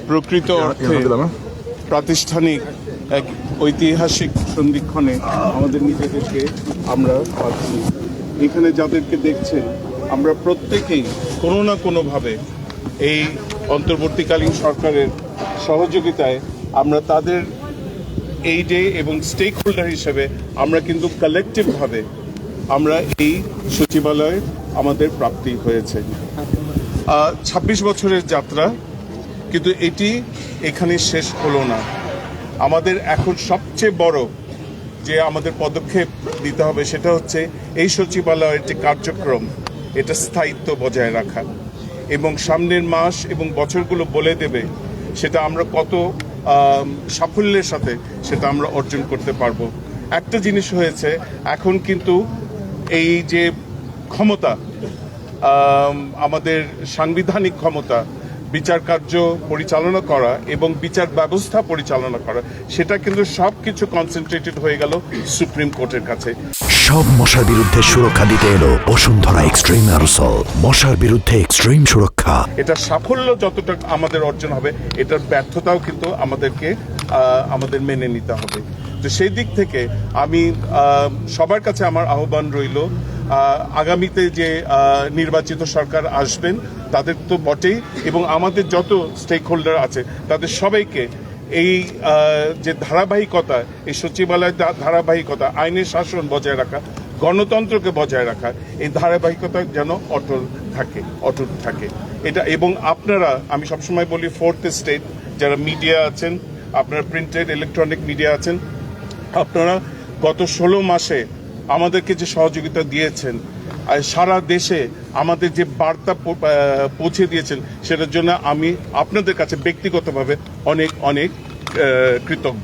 প্রকৃত অর্থে প্রাতিষ্ঠানিক এক ঐতিহাসিক সন্ধিক্ষণে আমাদের নিজেদেরকে আমরা পাচ্ছি। এখানে যাদেরকে দেখছেন আমরা প্রত্যেকেই কোনো না কোনোভাবে এই অন্তর্বর্তীকালীন সরকারের সহযোগিতায় আমরা তাদের এইডে এবং স্টেক হোল্ডার হিসেবে আমরা কিন্তু কালেকটিভভাবে আমরা এই সচিবালয়ে আমাদের প্রাপ্তি হয়েছে। ২৬ বছরের যাত্রা, কিন্তু এটি এখানে শেষ হলো না। আমাদের এখন সবচেয়ে বড় যে আমাদের পদক্ষেপ নিতে হবে সেটা হচ্ছে এই সচিবালয়ের যে কার্যক্রম এটা স্থায়িত্ব বজায় রাখা, এবং সামনের মাস এবং বছরগুলো বলে দেবে সেটা আমরা কত সাফল্যের সাথে সেটা আমরা অর্জন করতে পারবো। একটা জিনিস হয়েছে, এখন কিন্তু এই যে ক্ষমতা, আমাদের সাংবিধানিক ক্ষমতা বিচার কার্য পরিচালনা করা এবং বিচার ব্যবস্থা পরিচালনা করা, সেটা কিন্তু সবকিছু কনসেন্ট্রেটেড হয়ে গেল সুপ্রিম কোর্টের কাছে। সব মশার বিরুদ্ধে সুরক্ষা দিতে এলো বসুন্ধরা এক্সট্রিম অ্যারোসল, মশার বিরুদ্ধে এক্সট্রিম সুরক্ষা। এটা সাফল্য যতটা আমাদের অর্জন হবে, এটার ব্যর্থতাও কিন্তু আমাদের মেনে নিতে হবে। তো সেই দিক থেকে আমি সবার কাছে আমার আহ্বান রইল, আগামীতে যে নির্বাচিত সরকার আসবেন তাদের তো বটেই, এবং আমাদের যত স্টেক হোল্ডার আছে তাদের সবাইকে এই যে ধারাবাহিকতা, এই সচিবালয়ের ধারাবাহিকতা, আইনের শাসন বজায় রাখা, গণতন্ত্রকে বজায় রাখা, এই ধারাবাহিকতা যেন অটুট থাকে এটা। এবং আপনারা, আমি সবসময় বলি ফোর্থ স্টেট, যারা মিডিয়া আছেন, আপনারা প্রিন্টেড ইলেকট্রনিক মিডিয়া আছেন, আপনারা গত 16 মাসে আমাদেরকে যে সহযোগিতা দিয়েছেন, আর সারা দেশে আমাদের যে বার্তা পৌঁছে দিয়েছেন, সেটার জন্য আমি আপনাদের কাছে ব্যক্তিগতভাবে অনেক অনেক কৃতজ্ঞ।